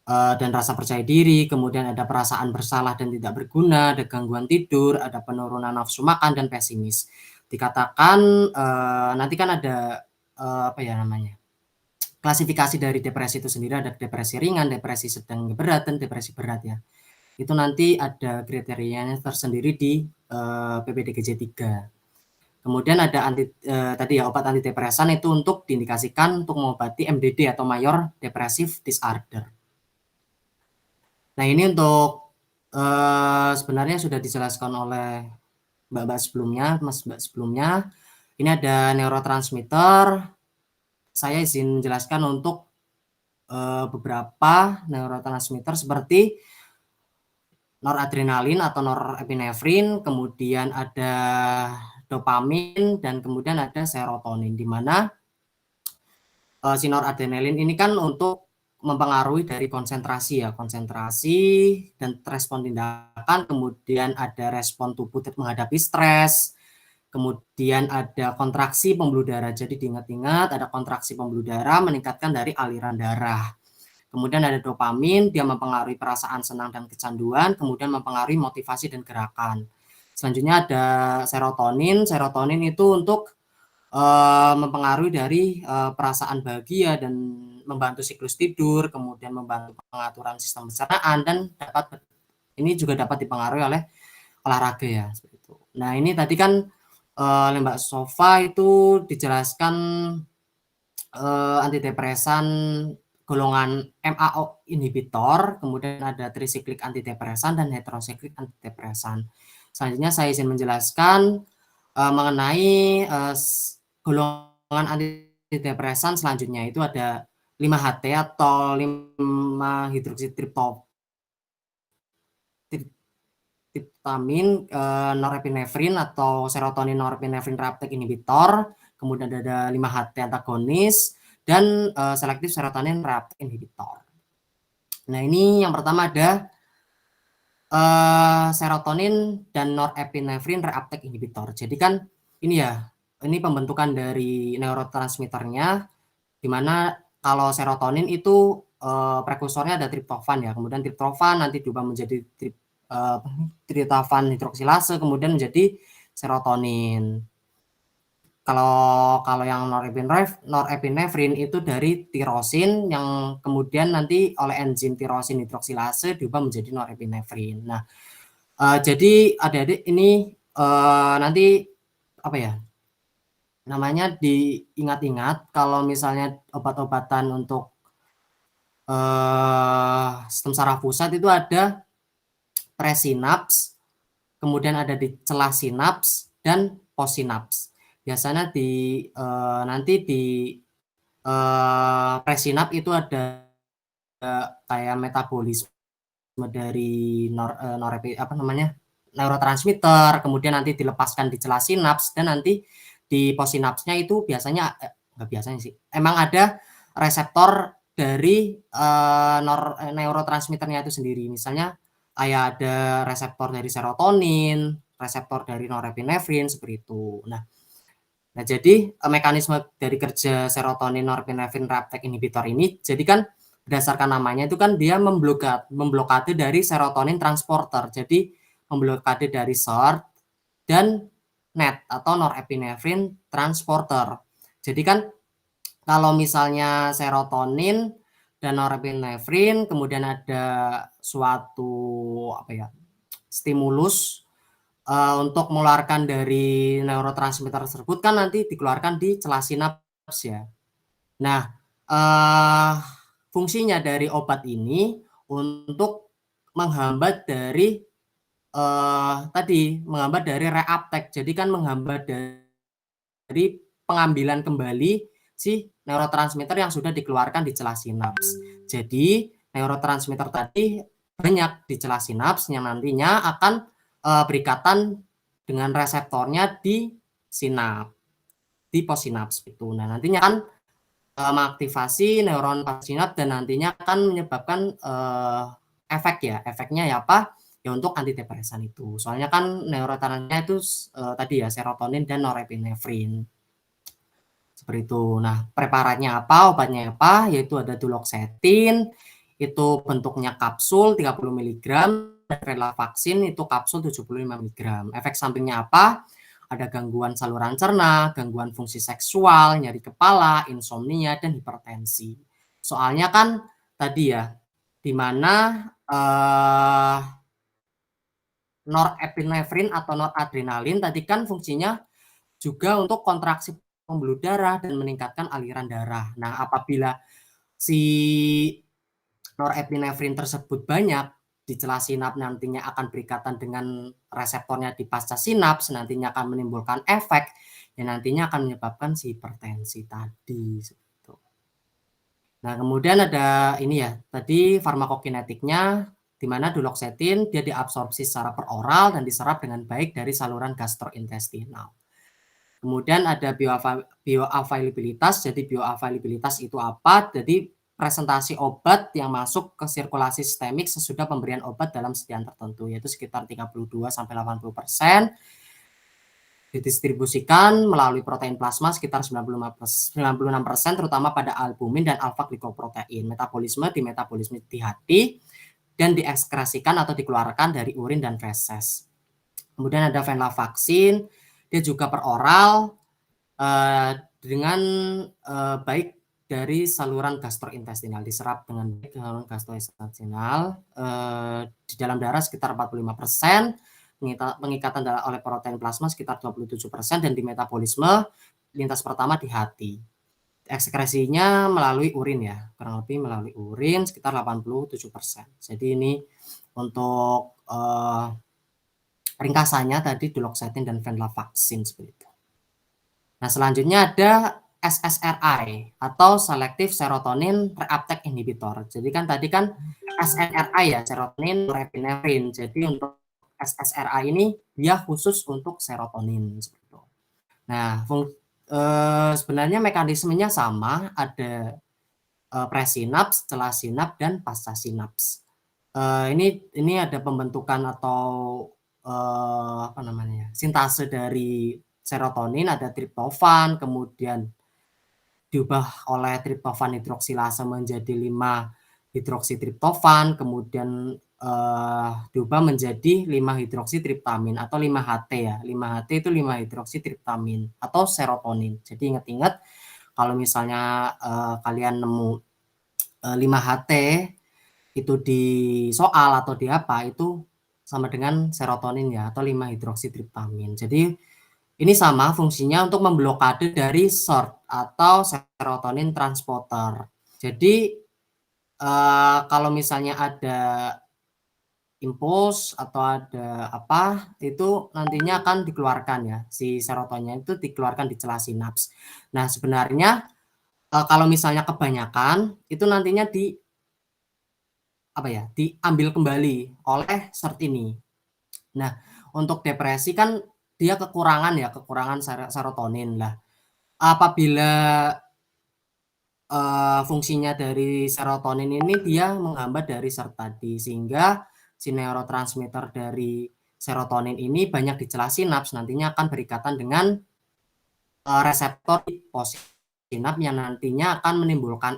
dan rasa percaya diri. Kemudian ada perasaan bersalah dan tidak berguna, ada gangguan tidur, ada penurunan nafsu makan dan pesimis. Dikatakan nanti kan ada apa ya namanya? Klasifikasi dari depresi itu sendiri, ada depresi ringan, depresi sedang berat, dan depresi berat ya. Itu nanti ada kriterianya tersendiri di PPDGJ 3. Kemudian ada tadi ya, obat antidepresan itu untuk diindikasikan untuk mengobati MDD atau Major Depressive Disorder. Nah, ini untuk sebenarnya sudah dijelaskan oleh Mbak sebelumnya, Mas Mbak sebelumnya. Ini ada neurotransmitter. Saya izin menjelaskan untuk beberapa neurotransmitter seperti noradrenalin atau norepinefrin, kemudian ada dopamin, dan kemudian ada serotonin, di mana si noradrenalin ini kan untuk mempengaruhi dari konsentrasi ya, konsentrasi dan respon tindakan, kemudian ada respon tubuh menghadapi stres, kemudian ada kontraksi pembuluh darah. Jadi diingat-ingat, ada kontraksi pembuluh darah meningkatkan dari aliran darah. Kemudian ada dopamin, dia mempengaruhi perasaan senang dan kecanduan, kemudian mempengaruhi motivasi dan gerakan. Selanjutnya ada serotonin. Serotonin itu untuk mempengaruhi dari perasaan bahagia dan membantu siklus tidur, kemudian membantu pengaturan sistem pencernaan, dan ini juga dapat dipengaruhi oleh olahraga ya, seperti itu. Nah, ini tadi kan oleh Mbak Sofa itu dijelaskan antidepresan golongan MAO inhibitor, kemudian ada trisiklik antidepresan dan heterosiklik antidepresan. Selanjutnya saya izin menjelaskan mengenai golongan antidepresan selanjutnya, itu ada 5-HT atau 5-hidroksitriptamin, norepinefrin atau serotonin norepinefrin reuptake inhibitor, kemudian ada 5-HT antagonis, dan selektif serotonin reuptake inhibitor. Nah, ini yang pertama ada serotonin dan norepinefrin reuptake inhibitor. Jadi kan ini ya, ini pembentukan dari neurotransmitternya, di mana kalau serotonin itu prekursornya ada triptofan ya, kemudian triptofan nanti diubah menjadi tritofan hidroksilase, kemudian menjadi serotonin. Kalau yang norepinefrin itu dari tirosin yang kemudian nanti oleh enzim tirosin hidroksilase diubah menjadi norepinefrin. Nah, jadi adik-adik ini nanti apa ya namanya, diingat-ingat kalau misalnya obat-obatan untuk sistem saraf pusat itu ada presinaps, kemudian ada di celah sinaps dan posinaps. Biasanya nanti di presinap itu ada kayak metabolisme dari neurotransmitter, kemudian nanti dilepaskan di celah sinaps, dan nanti di possinapsnya itu biasanya nggak biasanya sih, emang ada reseptor dari neurotransmitternya itu sendiri. Misalnya kayak ada reseptor dari serotonin, reseptor dari norepinefrin seperti itu. Nah, jadi mekanisme dari kerja serotonin norepinefrin reuptake inhibitor ini, jadi kan berdasarkan namanya itu kan dia memblokade dari serotonin transporter. Jadi memblokade dari SERT dan NET atau norepinefrin transporter. Jadi kan kalau misalnya serotonin dan norepinefrin, kemudian ada suatu stimulus untuk mengeluarkan dari neurotransmitter tersebut, kan nanti dikeluarkan di celah sinaps ya. Nah, fungsinya dari obat ini untuk menghambat dari menghambat dari reuptake. Jadi kan menghambat dari pengambilan kembali si neurotransmitter yang sudah dikeluarkan di celah sinaps. Jadi neurotransmitter tadi banyak di celah sinaps yang nantinya akan berikatan dengan reseptornya di sinaps, di posinaps itu. Nah, nantinya kan mengaktifasi neuron posinaps dan nantinya akan menyebabkan efeknya ya apa? Ya untuk antidepresan itu. Soalnya kan neurotransmitternya itu tadi ya serotonin dan norepinefrin. Seperti itu. Nah, preparatnya apa, obatnya apa? Yaitu ada duloxetin, itu bentuknya kapsul 30 mg, dan venlafaxine itu kapsul 75 mg. Efek sampingnya apa? Ada gangguan saluran cerna, gangguan fungsi seksual, nyeri kepala, insomnia, dan hipertensi. Soalnya kan tadi ya, di mana norepinefrin atau noradrenalin tadi kan fungsinya juga untuk kontraksi pembuluh darah dan meningkatkan aliran darah. Nah, apabila si norepinefrin tersebut banyak di celah sinaps, nantinya akan berikatan dengan reseptornya di pasca sinaps, nantinya akan menimbulkan efek yang nantinya akan menyebabkan si hipertensi tadi. Nah, kemudian ada ini ya, tadi farmakokinetiknya, di mana duloxetin dia diabsorpsi secara peroral dan diserap dengan baik dari saluran gastrointestinal. Kemudian ada bioavailabilitas. Jadi bioavailabilitas itu apa? Jadi presentasi obat yang masuk ke sirkulasi sistemik sesudah pemberian obat dalam sediaan tertentu, yaitu sekitar 32-80%. Didistribusikan melalui protein plasma sekitar 96%, terutama pada albumin dan alfa-glikoprotein. Metabolisme di hati dan diekskresikan atau dikeluarkan dari urin dan feses. Kemudian ada venlafaxine, dia juga peroral dengan baik dari saluran gastrointestinal, diserap dengan baik ke saluran gastrointestinal, di dalam darah sekitar 45%, pengikatan darah oleh protein plasma sekitar 27%, dan di metabolisme lintas pertama di hati. Ekskresinya melalui urin ya, kurang lebih melalui urin sekitar 87%. Jadi ini untuk ringkasannya tadi duloxetin dan venlafaxine seperti itu. Nah, selanjutnya ada SSRI atau Selective Serotonin Reuptake Inhibitor. Jadi kan tadi kan SNRI ya, serotonin norepinefrin. Jadi untuk SSRI ini dia khusus untuk serotonin seperti itu. Nah, sebenarnya mekanismenya sama, ada presinaps, celah sinaps, dan pasca sinaps. Ini ada pembentukan atau sintase dari serotonin, ada triptofan, kemudian diubah oleh triptofan hidroksilase menjadi 5-hidroksitriptofan, kemudian diubah menjadi 5-hidroksitriptamin atau 5-HT ya. 5-HT itu 5-hidroksitriptamin atau serotonin. Jadi ingat-ingat kalau misalnya kalian nemu 5-HT itu di soal atau di apa, itu sama dengan serotonin ya, atau 5-hidroksitriptamin. Jadi ini sama fungsinya untuk memblokade dari SERT atau serotonin transporter. Jadi kalau misalnya ada impuls atau ada apa, itu nantinya akan dikeluarkan ya, si serotoninnya itu dikeluarkan di celah sinaps. Nah, sebenarnya kalau misalnya kebanyakan itu nantinya diambil kembali oleh SERT ini. Nah, untuk depresi kan dia kekurangan serotonin. Lah, apabila fungsinya dari serotonin ini dia menghambat dari SERT tadi, sehingga si neurotransmitter dari serotonin ini banyak di celah sinaps nantinya akan berikatan dengan reseptor di possinap yang nantinya akan menimbulkan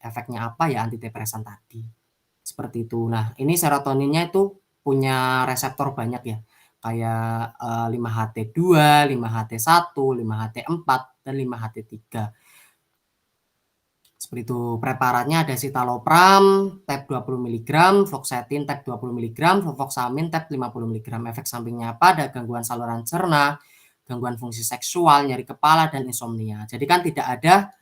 efeknya apa ya, antidepresan tadi. Seperti itu. Nah, ini serotoninnya itu punya reseptor banyak ya, kayak 5-HT2, 5-HT1, 5-HT4, dan 5-HT3. Seperti itu. Preparatnya ada citalopram, tab 20 mg, fluoxetine tab 20 mg, fluvoxamine tab 50 mg. Efek sampingnya apa? Ada gangguan saluran cerna, gangguan fungsi seksual, nyeri kepala, dan insomnia. Jadi kan tidak ada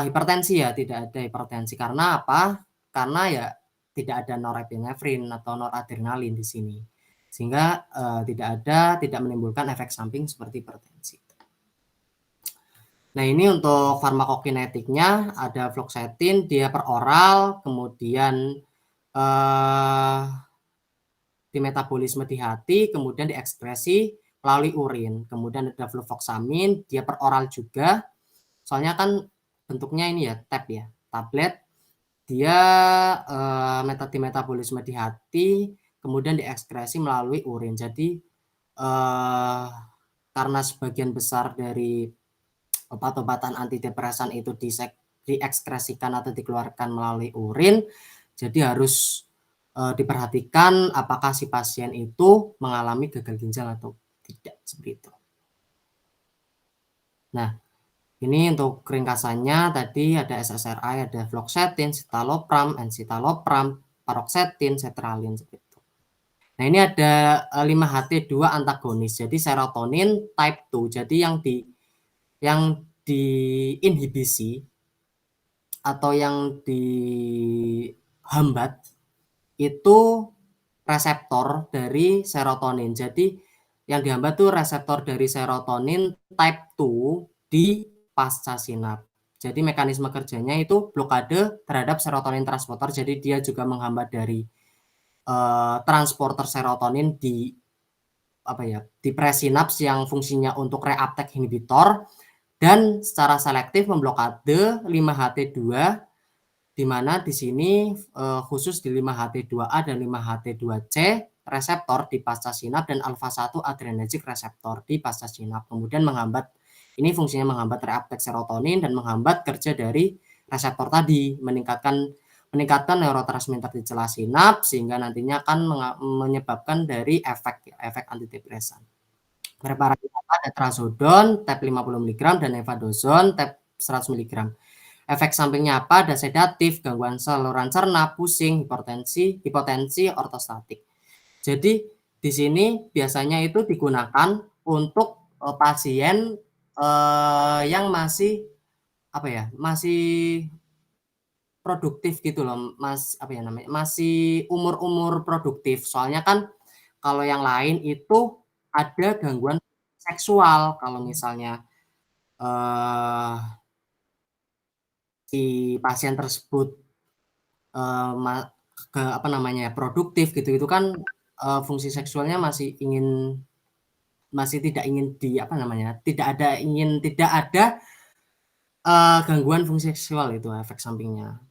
hipertensi ya, tidak ada hipertensi. Karena apa? Karena ya tidak ada norepinefrin atau noradrenalin di sini. Sehingga tidak menimbulkan efek samping seperti hipertensi. Nah, ini untuk farmakokinetiknya ada fluoxetine, dia per oral, kemudian di metabolisme di hati, kemudian diekskresi melalui urin. Kemudian ada fluvoxamine, dia per oral juga. Soalnya kan bentuknya ini ya, tablet. Dia di metabolisme di hati, kemudian diekskresi melalui urin. Jadi karena sebagian besar dari obat-obatan antidepresan itu diekskresikan atau dikeluarkan melalui urin, jadi harus diperhatikan apakah si pasien itu mengalami gagal ginjal atau tidak, seperti itu. Nah, ini untuk ringkasannya tadi ada SSRI, ada fluoxetine, citalopram, encitalopram, paroxetine, sertraline, seperti itu. Nah, ini ada 5-HT2 antagonis, jadi serotonin type 2, jadi yang diinhibisi atau yang dihambat itu reseptor dari serotonin. Jadi yang dihambat tuh reseptor dari serotonin type 2 di pasca sinap. Jadi mekanisme kerjanya itu blokade terhadap serotonin transporter. Jadi dia juga menghambat dari transporter serotonin di presinaps yang fungsinya untuk reuptake inhibitor, dan secara selektif memblokade 5-HT2, di mana di sini khusus di 5-HT2A dan 5-HT2C reseptor di pasca sinap dan alfa-1 adrenergic reseptor di pasca sinap. Kemudian ini fungsinya menghambat reuptake serotonin dan menghambat kerja dari reseptor tadi, meningkatkan neurotransmitter di celah sinap, sehingga nantinya akan menyebabkan dari efek antidepresan. Preparat ada trazodone tab 50 mg dan efadoson tab 100 mg. Efek sampingnya apa? Ada sedatif, gangguan saluran cerna, pusing, hipotensi ortostatik. Jadi di sini biasanya itu digunakan untuk pasien yang masih produktif gitu loh, masih umur produktif. Soalnya kan kalau yang lain itu ada gangguan seksual, kalau misalnya si pasien tersebut produktif gitu, itu kan fungsi seksualnya masih tidak ingin tidak ada gangguan fungsi seksual, itu efek sampingnya.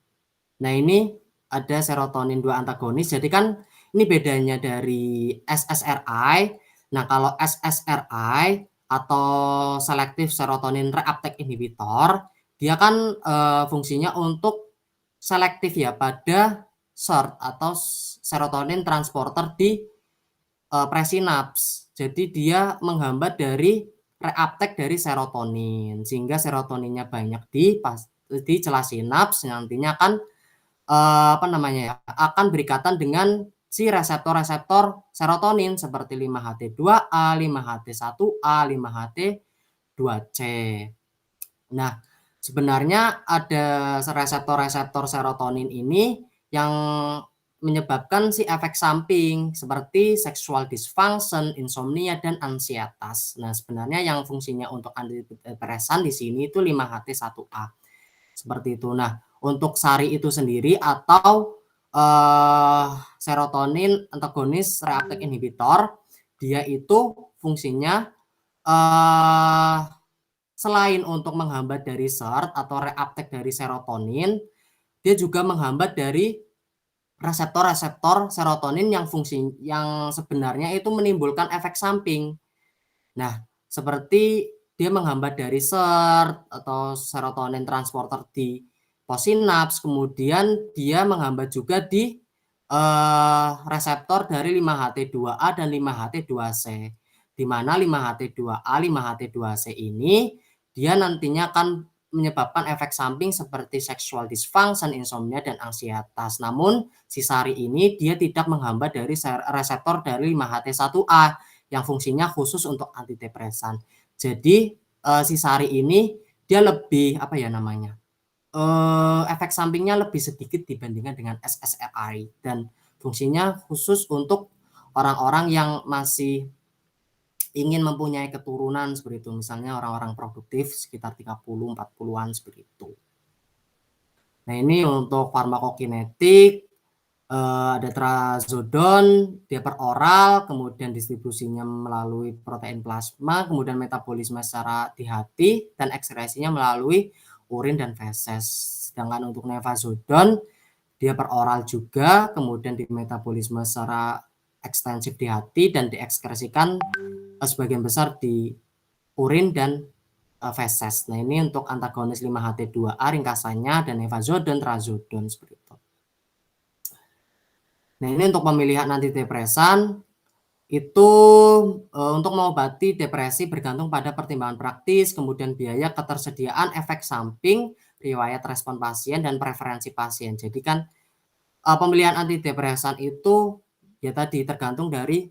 Nah, ini ada serotonin 2 antagonis. Jadi kan ini bedanya dari SSRI. Nah, kalau SSRI atau selective serotonin reuptake inhibitor, dia kan fungsinya untuk selektif ya pada SERT atau serotonin transporter di presinaps. Jadi dia menghambat dari reuptake dari serotonin, sehingga serotoninnya banyak di celah sinaps, nantinya akan akan berikatan dengan si reseptor-reseptor serotonin seperti 5-HT2A, 5-HT1A, 5-HT2C. Nah, sebenarnya ada reseptor-reseptor serotonin ini yang menyebabkan si efek samping seperti sexual dysfunction, insomnia, dan ansietas. Nah, sebenarnya yang fungsinya untuk antidepresan di sini itu 5-HT1A. Seperti itu. Nah, untuk SARI itu sendiri atau serotonin antagonis reuptake inhibitor, dia itu fungsinya selain untuk menghambat dari SERT atau reuptake dari serotonin, dia juga menghambat dari reseptor-reseptor serotonin yang sebenarnya itu menimbulkan efek samping. Nah, seperti dia menghambat dari SERT atau serotonin transporter di posinaps, kemudian dia menghambat juga di reseptor dari 5-HT2A dan 5-HT2C, di mana 5-HT2A, 5-HT2C ini dia nantinya akan menyebabkan efek samping seperti sexual dysfunction, insomnia, dan ansietas. Namun, si sari ini dia tidak menghambat dari reseptor dari 5-HT1A yang fungsinya khusus untuk antidepresan. Jadi, si sari ini dia lebih efek sampingnya lebih sedikit dibandingkan dengan SSRI dan fungsinya khusus untuk orang-orang yang masih ingin mempunyai keturunan seperti itu, misalnya orang-orang produktif sekitar 30-40-an seperti itu. Nah, ini untuk farmakokinetik, ada trazodon, dia per oral, kemudian distribusinya melalui protein plasma, kemudian metabolisme secara di hati, dan ekskresinya melalui urin dan feses. Sedangkan untuk nefazodon, dia per oral juga, kemudian di metabolisme secara ekstensif di hati dan diekskresikan sebagian besar di urin dan feses. Nah, ini untuk antagonis 5-HT2A ringkasannya dan nefazodon, trazodon seperti itu. Nah, ini untuk pemilihan antidepresan itu untuk mengobati depresi bergantung pada pertimbangan praktis, kemudian biaya, ketersediaan, efek samping, riwayat respon pasien, dan preferensi pasien. Jadi kan pemilihan antidepresan itu ya tadi tergantung dari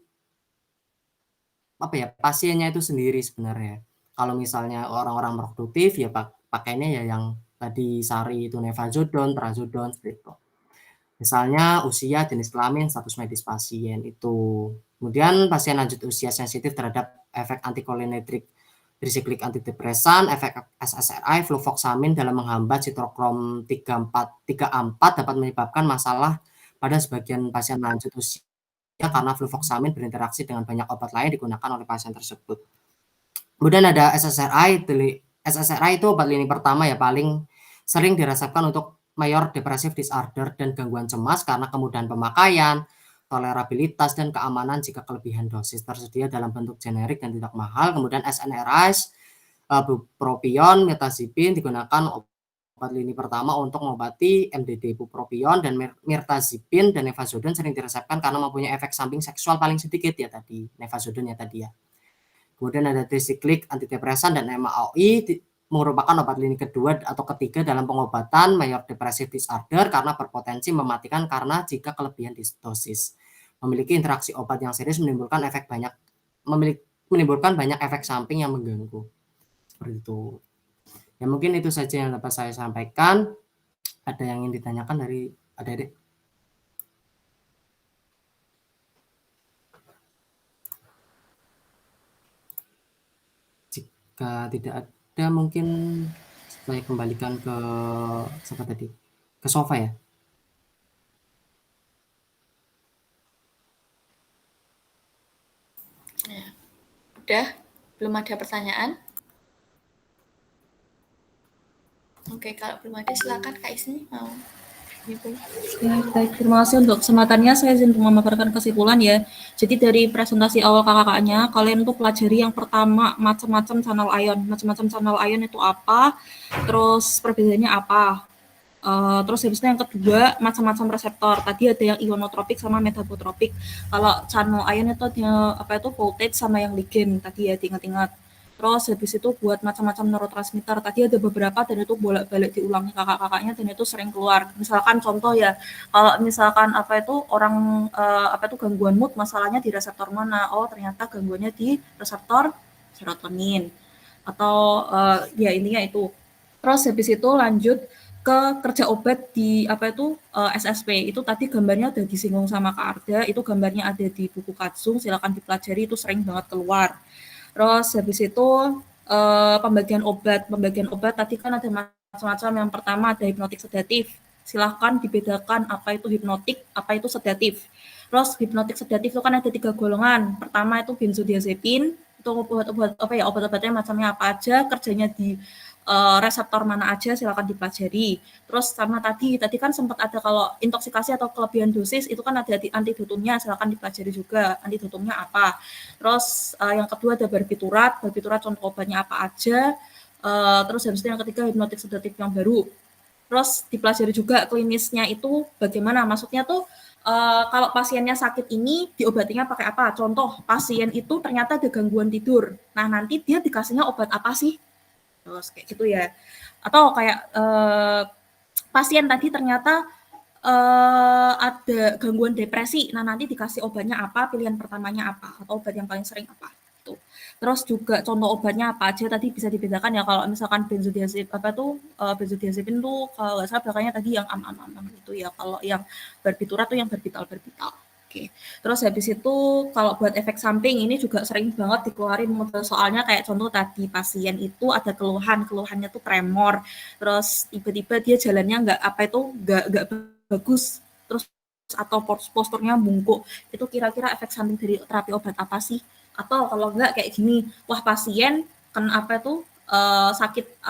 pasiennya itu sendiri sebenarnya. Kalau misalnya orang-orang produktif ya pakainya ya yang tadi sari itu nefazodon, trazodon seperti itu. Misalnya usia, jenis kelamin, status medis pasien itu. Kemudian pasien lanjut usia sensitif terhadap efek anticholinergic trisiklik antidepresan, efek SSRI, fluvoxamin dalam menghambat sitrokrom 3,4 dapat menyebabkan masalah pada sebagian pasien lanjut usia karena fluvoxamin berinteraksi dengan banyak obat lain digunakan oleh pasien tersebut. Kemudian ada SSRI. SSRI itu obat lini pertama ya paling sering diresepkan untuk major depressive disorder dan gangguan cemas karena kemudahan pemakaian, tolerabilitas, dan keamanan jika kelebihan dosis tersedia dalam bentuk generik dan tidak mahal. Kemudian SNRIs, bupropion, mirtazapine digunakan obat lini pertama untuk mengobati MDD. Bupropion dan mirtazapine dan nefazodon sering diresepkan karena mempunyai efek samping seksual paling sedikit ya tadi, nefazodon ya tadi ya. Kemudian ada trisiklik antidepresan dan MAOI merupakan obat lini kedua atau ketiga dalam pengobatan major depressive disorder karena berpotensi mematikan karena jika kelebihan dosis. Memiliki interaksi obat yang serius menimbulkan banyak efek samping yang mengganggu. Seperti itu. Ya mungkin itu saja yang dapat saya sampaikan. Ada yang ingin ditanyakan dari adik-adik? Jika tidak ada, mungkin saya kembalikan ke siapa tadi? Ke Sofa ya? Ya. Udah? Belum ada pertanyaan? Oke, kalau belum ada silakan Kak Isni mau. Ya, baik, terima kasih untuk kesempatannya. Saya izin memaparkan kesimpulan ya. Jadi dari presentasi awal kakak-kakaknya, kalian tuh pelajari yang pertama macam-macam channel ion. Macam-macam channel ion itu apa, terus perbedaannya apa. Terus habis itu yang kedua macam-macam reseptor. Tadi ada yang ionotropik sama metabotropik. Kalau channel ion itu ada voltage sama yang ligand tadi ya, diingat-ingat. Terus habis itu buat macam-macam neurotransmitter. Tadi ada beberapa dan itu bolak-balik diulangi kakak-kakaknya dan itu sering keluar. Misalkan contoh ya, kalau misalkan orang gangguan mood, masalahnya di reseptor mana? Oh, ternyata gangguannya di reseptor serotonin. Atau ya intinya itu. Terus habis itu lanjut ke kerja obat di SSP. Itu tadi gambarnya udah disinggung sama Kak Arda, itu gambarnya ada di buku Katsung, silakan dipelajari, itu sering banget keluar. Terus habis itu pembagian obat tadi kan ada macam-macam. Yang pertama ada hipnotik sedatif, Silahkan dibedakan apa itu hipnotik, apa itu sedatif. Terus hipnotik sedatif itu kan ada 3 golongan. Pertama itu benzodiazepin, itu obat-obatnya macamnya apa aja, kerjanya di reseptor mana aja, silakan dipelajari. Terus sama tadi kan sempat ada kalau intoksikasi atau kelebihan dosis itu kan ada antidotumnya, silakan dipelajari juga antidotumnya apa. Terus yang kedua ada barbiturat contoh obatnya apa aja. Terus habis itu yang ketiga hipnotik sedatif yang baru. Terus dipelajari juga klinisnya itu bagaimana, maksudnya tuh kalau pasiennya sakit ini diobatinya pakai apa? Contoh pasien itu ternyata ada gangguan tidur. Nah nanti dia dikasihnya obat apa sih? Terus kayak gitu ya. Atau kayak pasien tadi ternyata ada gangguan depresi. Nah, nanti dikasih obatnya apa, pilihan pertamanya apa, atau obat yang paling sering apa. Gitu. Terus juga contoh obatnya apa aja tadi bisa dibedakan ya. Kalau misalkan benzodiazepin tuh kalau nggak salah belakangnya tadi yang am itu ya. Kalau yang barbiturat tuh yang barbital. Oke. Terus habis itu kalau buat efek samping ini juga sering banget dikeluarin model soalnya kayak contoh tadi pasien itu ada keluhannya tuh tremor, terus tiba-tiba dia jalannya nggak bagus, terus atau posturnya bungkuk, itu kira-kira efek samping dari terapi obat apa sih? Atau kalau enggak kayak gini, wah pasien kena sakit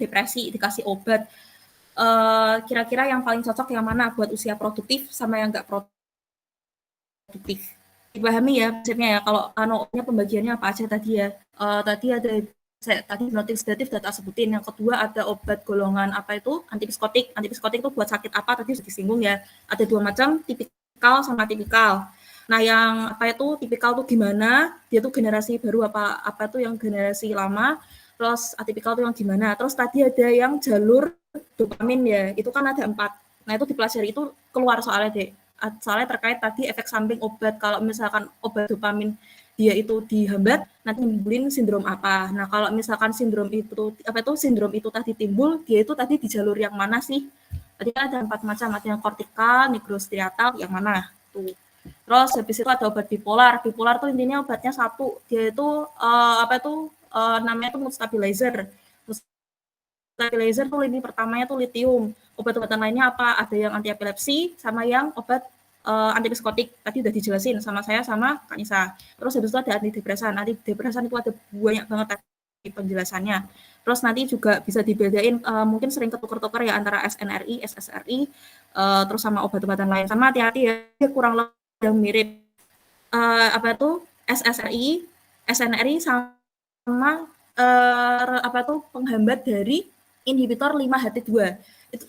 depresi dikasih obat, kira-kira yang paling cocok yang mana buat usia produktif sama yang enggak produktif. Dipahami ya konsepnya ya, kalau pembagiannya apa aja tadi ya. Tadi hipnotik sedatif data sebutin. Yang kedua ada obat golongan apa itu antipsikotik. Antipsikotik itu buat sakit apa tadi sudah disinggung ya. Ada 2 macam, tipikal sama atipikal. Nah yang apa itu tipikal tuh gimana? Dia tuh generasi baru apa itu yang generasi lama. Terus atipikal tuh yang gimana? Terus tadi ada yang jalur dopamin ya. Itu kan ada 4. Nah itu dipelajari itu keluar soalnya terkait tadi efek samping obat. Kalau misalkan obat dopamin dia itu dihambat, nanti nimbulin sindrom apa. Nah, kalau misalkan sindrom itu tadi timbul, dia itu tadi di jalur yang mana sih? Tadi kan ada 4 macam, ada yang kortikal, nigrostriatal, yang mana? Tuh. Terus habis itu ada obat bipolar. Bipolar tuh intinya obatnya satu, dia itu namanya tuh mood stabilizer. Mood stabilizer tuh lini pertamanya tuh lithium. Obat-obatan lainnya apa? Ada yang anti epilepsi sama yang obat antipsikotik. Tadi udah dijelasin sama saya sama Kak Nisa. Terus habis itu ada antidepresan. Antidepresan itu ada banyak banget tadi penjelasannya. Terus nanti juga bisa dibedain mungkin sering ketukar-tukar ya antara SNRI, SSRI, terus sama obat-obatan lain. Sama hati-hati ya kurang lebih mirip SSRI, SNRI sama penghambat dari inhibitor 5-HT2. Itu,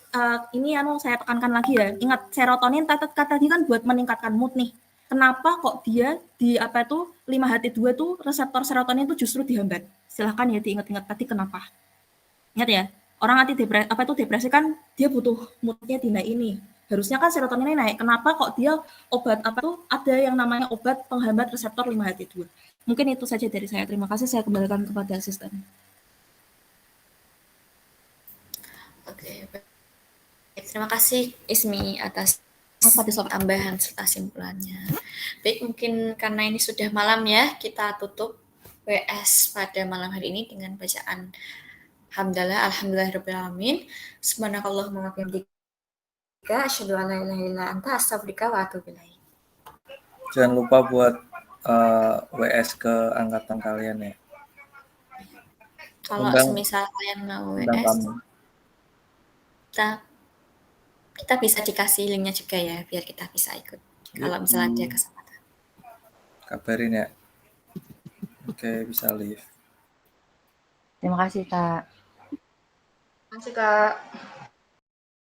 ini saya tekankan lagi ya. Ingat serotonin tadi kan buat meningkatkan mood nih. Kenapa kok dia di 5-HT2 tuh reseptor serotonin itu justru dihambat? Silahkan ya diingat-ingat tadi kenapa. Ingat ya, orang depresi kan dia butuh moodnya di ini. Harusnya kan serotoninnya naik. Kenapa kok dia obat ada yang namanya obat penghambat reseptor 5-HT2. Mungkin itu saja dari saya. Terima kasih, saya kembalikan kepada asisten. Oke, terima kasih Ismi atas tambahan serta simpulannya. Baik, mungkin karena ini sudah malam ya, kita tutup WS pada malam hari ini dengan bacaan Alhamdulillahirrahmanirrahim. Subhanakallahumma wa bihamdika asyhadu an la ilaha illa anta astaghfiruka wa atubu ilaik. Jangan lupa buat WS ke angkatan kalian ya. Kalau semisal kalian mau WS, kita bisa dikasih linknya juga ya, biar kita bisa ikut. Kalau misalnya ada kesempatan. Kabarin ya. Oke, bisa live. Terima kasih, Kak. Terima kasih, Kak.